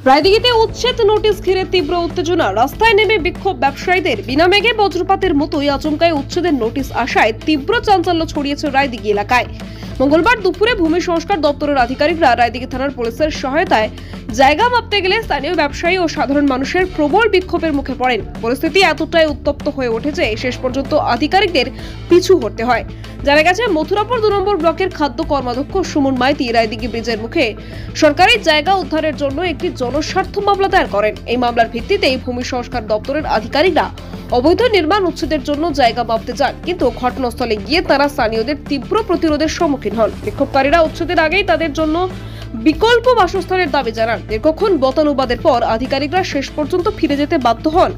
রায়দিঘিতে উচ্ছেদ নোটিশ ঘিরে তীব্র উত্তেজনা। রাস্তায় নেমে বিক্ষোভ ব্যবসায়ীদের। বিনা মেঘে বজ্রপাতের মতোই আচমকায় উচ্ছেদের নোটিশ আসায় তীব্র চাঞ্চল্য ছড়িয়েছে রায়দিঘি এলাকায়। মঙ্গলবার দুপুরে ভূমি সংস্কার দপ্তরের আধিকারিকরা রায়দিঘি থানার পুলিশের সহায়তায় জায়গা মাপতে গেলে স্থানীয় ব্যবসায়ী ও সাধারণ মানুষের প্রবল বিক্ষোভের মুখে পড়েন। পরিস্থিতি এতটাই উত্তপ্ত হয়ে ওঠেছে শেষ পর্যন্ত আধিকারিকদের পিছু হটতে হয়। জানা গেছে, মথুরাপুর 2 নম্বর ব্লকের খাদ্য কর্মাধ্যক্ষ সুমন মাইতি রায়দিঘি ব্রিজের মুখে সরকারি জায়গা উদ্ধারের জন্য একটি জনস্বার্থ মামলা দায়ের করেন। এই মামলার ভিত্তিতেই ভূমি সংস্কার দপ্তরের আধিকারিকরা অবৈধ নির্মাণ উচ্ছেদের জন্য জায়গা মাপতে যান, কিন্তু ঘটনাস্থলে গিয়ে তারা স্থানীয়দের তীব্র প্রতিরোধের সম্মুখীন হন। বিক্ষোভকারীরা উচ্ছেদের আগেই তাদের জন্য বিকল্প বাসস্থানের দাবি জানান। দীর্ঘক্ষণ বতানুবাদের পর আধিকারিকরা শেষ পর্যন্ত ফিরে যেতে বাধ্য হন।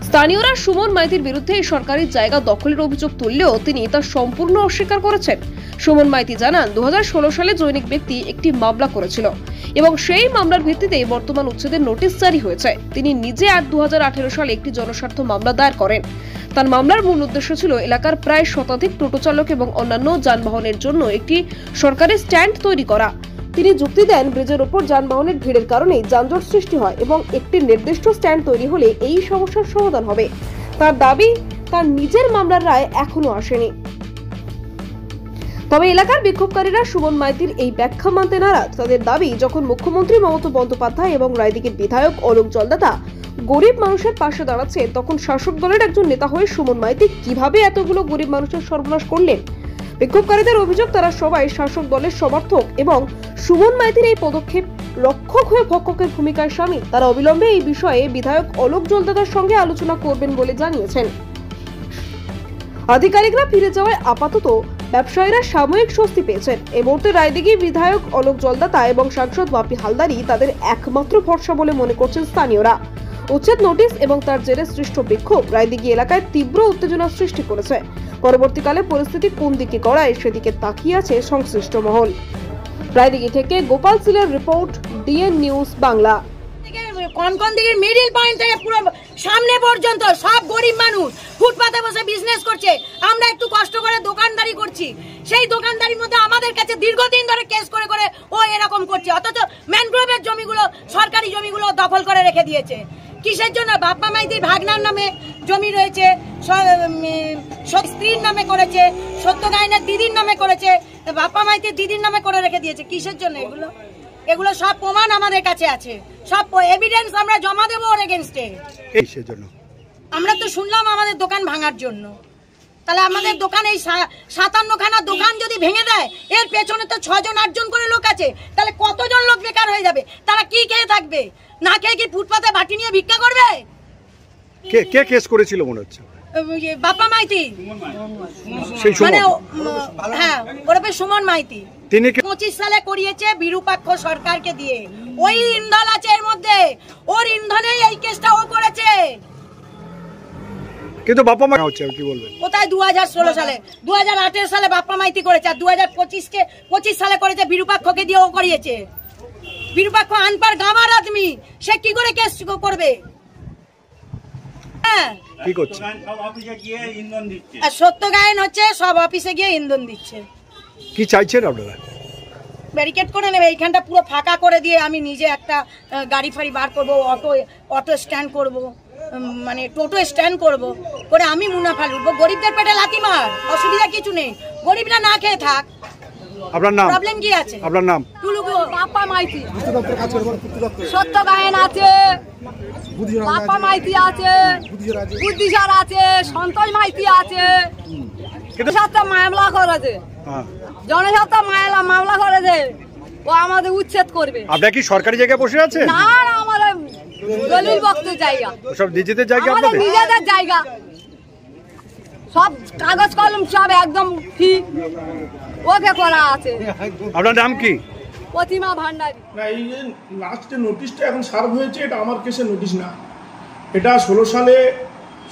স্থানীয়রা সুমন মাইতির বিরুদ্ধে সরকারি জায়গা দখলের অভিযোগ তুললেও তিনি তা সম্পূর্ণ অস্বীকার করেছেন। সুমন মাইতি জানান, 2016 সালে জৈনিক ব্যক্তি একটি মামলা করেছিল এবং সেই মামলার ভিত্তিতে বর্তমান উচ্ছেদের নোটিশ জারি হয়েছে। তিনি নিজে 2018 সালে একটি জনস্বার্থ মামলা দায়ের করেন। তার মামলার মূল উদ্দেশ্য ছিল এলাকার প্রায় শতাধিক টোটো চালক এবং অন্যান্য যানবাহনের জন্য একটি সরকারি স্ট্যান্ড তৈরি করা। তিনি যুক্তি দেন, ব্রিজের উপর যানবাহনের ভিড়ের কারণে যানজট সৃষ্টি হয় এবং একটি নির্দিষ্ট স্ট্যান্ড তৈরি হলে এই সমস্যার সমাধান হবে। তার দাবি, তার নিজের মামলার রায় এখনো আসেনি। তবে এলাকার বিক্ষোভকারীরা সুমন মাইতির এই ব্যাখ্যা মানতে নারাজ। তাদের দাবি, যখন মুখ্যমন্ত্রী মমতা বন্দ্যোপাধ্যায় এবং রায়দিঘির বিধায়ক অলোক জলদাতা গরিব মানুষের পাশে দাঁড়াচ্ছে, তখন শাসক দলের একজন নেতা হয়ে সুমন মাইতি কিভাবে এতগুলো গরিব মানুষের সর্বনাশ করলেন? বিক্ষোভকারীদের অভিযোগ, তারা সবাই শাসক দলের সমর্থক এবং সুমন মাইতির এই পদক্ষেপ রক্ষক হয়ে ভক্ষকের ভূমিকায় সামিল। তারা অবিলম্বে এই বিষয়ে বিধায়ক অলোক জলদাতার সঙ্গে আলোচনা করবেন বলে জানিয়েছেন। আধিকারিকরা ফিরে যাওয়ায় আপাতত ব্যবসায়ীরা সাময়িক স্বস্তি পেয়েছেন। এই মুহূর্তে রায়দিঘি বিধায়ক অলোক জলদাতা এবং সাংসদ বাপি হালদারি তাদের একমাত্র ভরসা বলে মনে করছেন স্থানীয়রা। উচ্ছেদ নোটিশ এবং তার জেরে সৃষ্ট বিক্ষোভ রায়দিঘি এলাকায় তীব্র উত্তেজনা সৃষ্টি করেছে। পরবর্তীকালে পরিস্থিতি কোন দিকে গড়ায় সেদিকে তাকিয়ে আছে সংশ্লিষ্ট মহল। রায়দিঘি থেকে গোপাল সিলের রিপোর্ট, ডিএন নিউজ বাংলা। কনকন দিঘির মিডিল পয়েন্ট থেকে পুরো সামনে পর্যন্ত সব গরিব মানুষ ফুটপাতে বসে বিজনেস করছে। আমরা একটু কষ্ট করে দোকানদারি করছি, সেই দোকানদারির মধ্যে আমাদের কাছে দীর্ঘদিন ধরে কেস করে করে ও এরকম করছে। অথচ ম্যানগ্রোভের জমিগুলো, সরকারি জমিগুলো দখল করে রেখে দিয়েছে। কিসের জন্য? বাপ্পা মাইতির ভাগনার নামে জমি রয়েছে, স্ত্রীর নামে করেছে, সত্যগায়নের দিদির নামে করেছে, বাপ্পা মাইতির দিদির নামে করে রেখে দিয়েছে। কিসের জন্য এগুলো? এগুলো সব প্রমাণ আমাদের কাছে আছে, সব এভিডেন্স আমরা জমা দেবো ওর এগেইনস্টে। আমরা তো শুনলাম আমাদের দোকান ভাঙার জন্য। তাহলে আমাদের দোকান, এই 57খানা দোকান যদি ভেঙে দেয়, এর পেছনে তো 6 জন 8 জন করে লোক আছে। তাহলে কতজন লোক বেকার হয়ে যাবে? তারা কি খেয়ে থাকবে? না খেয়ে কি ফুটপাতে বাটি নিয়ে ভিক্ষা করবে? কে কেস করেছিল মনে হচ্ছে? বাপ্পা মাইতি, মানে হ্যাঁ, ওরফে সুমন মাইতি। তিনি 25 সালে করিয়েছে বিরূপাক্ষ সরকারকে দিয়ে। ওই ইন্ধন আছে এর মধ্যে, ওর ইন্ধনেই এই কেসটা ও করেছে। কিন্তু বাপ্পা মাইতি হচ্ছে কি বলবেন? কোথায়? 2016 সালে, 2018 সালে বাপ্পা মাইতি করেছে, আর 2025 সালে করেছে বিরূপাক্ষকে দিয়ে ও করিয়েছে। বিরূপাক্ষ আনপার গাঁওয়ার আদমি, সে কি করে কেস করবে? হ্যাঁ, কি করছে? আর সত্যগায়ন হচ্ছে, সব অফিসে গিয়ে ইন্ধন দিচ্ছে। কি চাইছেন আপনারা? ব্যারিকেড করে নেবে, এইখানটা পুরো ফাঁকা করে দিয়ে আমি নিজে একটা গাড়ি ফাড়ি বার করবো, অটো স্ট্যান্ড করব, মানে টোটো স্ট্যান্ড করব, করে আমি মুনাফা লুটবো। গরিবদের পেটে লাথি মার, অসুবিধা কিছু নেই, গরিবরা না খেয়ে থাক। আপনার নাম? প্রবলেম কি আছে? আপনার নাম? বাপ্পা মাইতি। সত্যগায়ন আছে, বাপ্পা মাইতি আছে, বুদ্ধিসার আছে, সন্তোষ মাইতি আছে। মামলা করেছে, জনস্বার্থ মামলা করেছে, ও আমাদের উচ্ছেদ করবে। আপনারা কি সরকারি জায়গায় বসে আছেন? না, আমাদের দলিল বক্তের জায়গা, সব নিজেদের জায়গা, আমাদের নিজেদের জায়গা, সব কাগজ কলম সব একদম ঠিক ওকে করা আছে। আপনার নাম কি? প্রতিমা ভান্ডারী। না, এই যে লাস্টে নোটিশটা এখন সার্ভ হয়েছে, এটা আমার কেসের নোটিশ না। এটা 16 সালে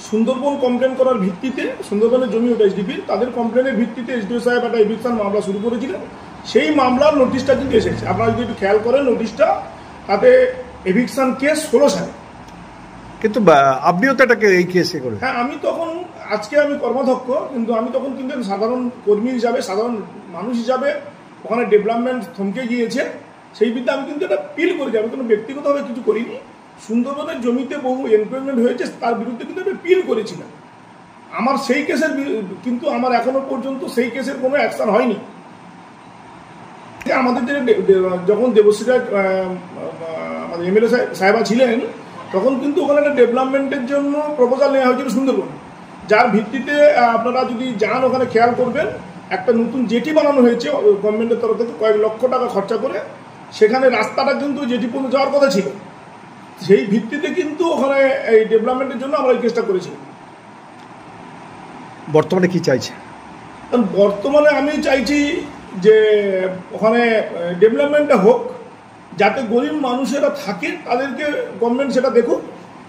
সুন্দরবন কমপ্লেন করার ভিত্তিতে, সুন্দরবনের জমি ওটা এসডিপির, তাদের কমপ্লেনের ভিত্তিতে এসডিও সাহেব একটা এভিকশন মামলা শুরু করেছিলেন। সেই মামলার নোটিশটা কিন্তু এসেছে। আপনারা যদি একটু খেয়াল করেন নোটিশটা, তাতে এভিকশন কেস 16 সালে। কিন্তু আপনিও তো এটাকে এই কেসে করেন। হ্যাঁ, আমি তখন, আজকে আমি কর্মাধ্যক্ষ, কিন্তু আমি তখন কিন্তু সাধারণ কর্মী হিসাবে, সাধারণ মানুষ হিসাবে ওখানে ডেভেলপমেন্ট থমকে গিয়েছে, সেই বিদ্যা আমি কিন্তু এটা পিল করেছি, আমি কোনো ব্যক্তিগতভাবে কিছু করিনি। সুন্দরবনের জমিতে বহু এনক্রোচমেন্ট হয়েছে, তার বিরুদ্ধে কিন্তু আমি পিল করেছিলাম। আমার সেই কেসের কিন্তু আমার এখনো পর্যন্ত সেই কেসের কোনো অ্যাকশন হয়নি। আমাদের যখন দেবশ্রী রায় আমাদের এমএলএ সাহেবা ছিলেন, তখন কিন্তু ওখানে একটা ডেভেলপমেন্টের জন্য প্রপোজাল নেওয়া হয়েছিল সুন্দরবন, যার ভিত্তিতে আপনারা যদি যান ওখানে খেয়াল করবেন একটা নতুন জেটি বানানো হয়েছে গভর্নমেন্টের তরফ থেকে কয়েক লক্ষ টাকা খরচা করে। সেখানে রাস্তাটা কিন্তু জেটি পর্যন্ত যাওয়ার কথা ছিল, সেই ভিত্তিতে কিন্তু ওখানে এই ডেভেলপমেন্টের জন্য আমরা এই কেসটা করেছি। বর্তমানে কি চাইছে? বর্তমানে আমি চাইছি যে ওখানে ডেভেলপমেন্টটা হোক, যাতে গরিব মানুষেরা থাকে, তাদেরকে গভর্নমেন্ট সেটা দেখুক।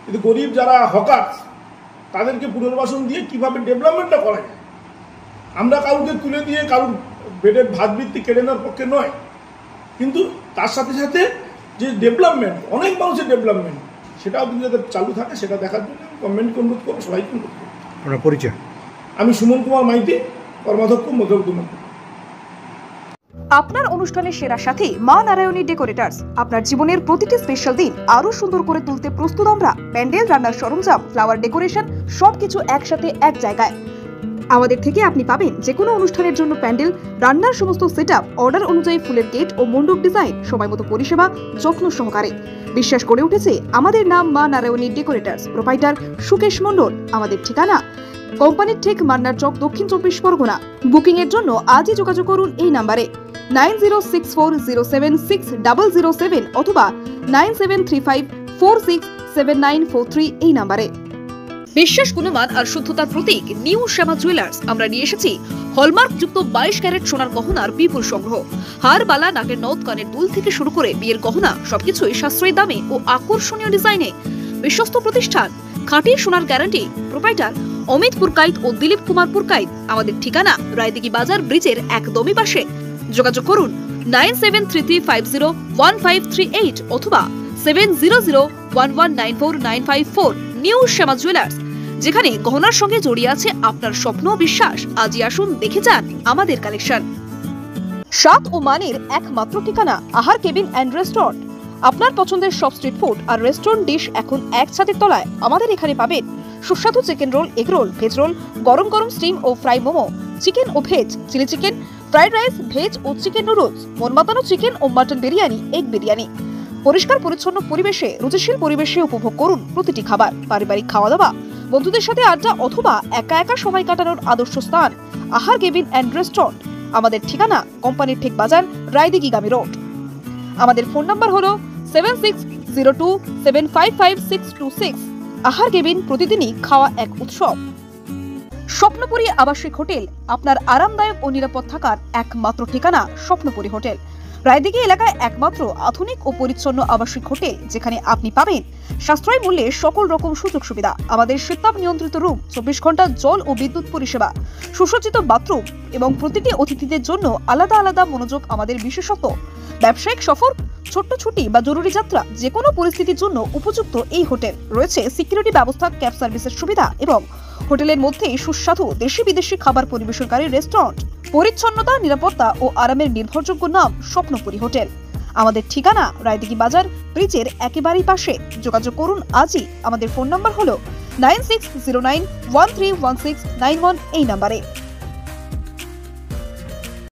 কিন্তু গরিব যারা হকার তাদেরকে পুনর্বাসন দিয়ে কীভাবে ডেভেলপমেন্টটা করা যায়। আমরা কাউকে তুলে দিয়ে কারোর পেটের ভাত বৃত্তি কেড়ে নেওয়ার পক্ষে নয়, কিন্তু তার সাথে সাথে যে ডেভেলপমেন্ট, অনেক মানুষের ডেভেলপমেন্ট, সেটাও কিন্তু যাতে চালু থাকে সেটা দেখার জন্য গভর্নমেন্টকে অনুরোধ করবো, সবাইকে অনুরোধ করবো। আপনার পরিচয়? আমি সুমন কুমার মাইতি, কর্মাধ্যক্ষ মধ্যবর্তী। আপনার অনুষ্ঠানের সেরা সাথী মা নারায়ণী ডেকোরেটার্স। আপনার জীবনের প্রতিটি স্পেশাল দিন আরো সুন্দর করে তুলতে প্রস্তুত আমরা। প্যান্ডেল, রান্নার সরঞ্জাম, ফ্লাওয়ার ডেকোরেশন সবকিছু একসাথে এক জায়গায়। আমাদের থেকে আপনি পাবেন যে কোনো অনুষ্ঠানের জন্য প্যান্ডেল, রান্নার সমস্ত সেটআপ, অর্ডার অনুযায়ী ফুলের গেট ও মণ্ডপ ডিজাইন, সময়মতো পরিষেবা, যত্ন সহকারে। বিশ্বাস করে উঠেছে আমাদের নাম মা নারায়ণী ডেকোরেটার্স। প্রোপাইটার সুকেশ মণ্ডল। আমাদের ঠিকানা কোম্পানির ঠিক মান্নার চক, দক্ষিণ 24 পরগনা। বুকিং এর জন্য আজই যোগাযোগ করুন এই নাম্বারে 9064076007 অথবা 9735467943 এই নাম্বারে। বিশ্বাস, গুণমান আর শুদ্ধতার প্রতীক নিউ শ্যামা জুয়েলার্স। আমরা নিয়ে এসেছি হলমার্ক যুক্ত 22 ক্যারেট সোনার গহনার বিপুল সংগ্রহ। হার, বালা, নাকের নথ, কানের দুল থেকে শুরু করে বিয়ের গহনা সবকিছুই সাশ্রয়ী দামে ও আকর্ষণীয় ডিজাইনে। বিশ্বস্ত প্রতিষ্ঠান, খাঁটি সোনার গ্যারান্টি। প্রোপাইটার অমিত পুরকাইত ও দিলীপ কুমার পুরকাইত। আমাদের ঠিকানা রায়দিঘি বাজার ব্রিজের একদমই পাশে। যোগাযোগ করুন 9733501538 অথবা 7001194954। নিউ শ্যামা জুয়েলার্স, যেখানে গহনার সঙ্গে জড়িয়ে আছে আপনার স্বপ্ন ও বিশ্বাস। আজই আসুন, দেখে যান আমাদের কালেকশন। স্বাদ ও মানের একমাত্র ঠিকানা আহার কেবিন অ্যান্ড রেস্টুরেন্ট। আপনার পছন্দের সব স্ট্রিট ফুড আর রেস্টুরেন্ট ডিশ এখন এক ছাদের তলায়। আমাদের এখানে পাবেন সুস্বাদু chicken roll, egg roll, veg roll, গরম গরম স্টিম ও ফ্রাই মোমো, চিকেন ও veg, chilli chicken, fried rice, veg ও চিকেন নুডলস, মন মাতানো চিকেন ও মাটন বিরিয়ানি, এগ বিরিয়ানি। পরিষ্কার পরিচ্ছন্ন পরিবেশে, রুচিশীল পরিবেশে উপভোগ করুন প্রতিটি খাবার। পারিবারিক খাওয়া দাওয়া, বন্ধুদের সাথে আড্ডা অথবা একা একা সময় কাটানোর আদর্শ স্থান আহার কেবিন অ্যান্ড রেস্টুরেন্ট। আমাদের ঠিকানা কোম্পানির ঠিক বাজার, রায়দিঘিগামী রোড। আমাদের ফোন নাম্বার হলো 7602755626। আহার কেবিন, প্রতিদিনই খাওয়া এক উৎসব। স্বপ্নপুরী আবাসিক হোটেল, আপনার আরামদায়ক ও নিরাপদ থাকার একমাত্র ঠিকানা স্বপ্নপুরী হোটেল। রায়দিঘি এলাকায় একমাত্র আধুনিক ও পরিচ্ছন্ন আবাসিক হোটেল, যেখানে আপনি পাবেন সাশ্রয়ী মূল্যে সকল রকম সুযোগ সুবিধা। আমাদের শীতাপ নিয়ন্ত্রিত রুম, 24 ঘন্টা জল ও বিদ্যুৎ পরিষেবা, সুসজ্জিত বাথরুম এবং প্রতিটি অতিথিদের জন্য আলাদা আলাদা মনোযোগ আমাদের বিশেষত্ব। ব্যবসায়িক সফর, ছোট্ট ছুটি বা জরুরি যাত্রা, যে কোনো পরিস্থিতির জন্য উপযুক্ত এই হোটেল। রয়েছে সিকিউরিটি ব্যবস্থা, ক্যাব সার্ভিসের সুবিধা এবং হোটেলের মধ্যেই সুস্বাদু দেশি বিদেশি খাবার পরিবেশনকারী রেস্টুরেন্ট। পরিচ্ছন্নতা, নিরাপত্তা ও আরামের নির্ভরযোগ্য নাম স্বপ্নপুরী হোটেল। আমাদের ঠিকানা রায়দিঘি বাজার ব্রিজের একেবারেই পাশে। যোগাযোগ করুন আজই। আমাদের ফোন নাম্বার হলো 9609131691 এই নাম্বারে।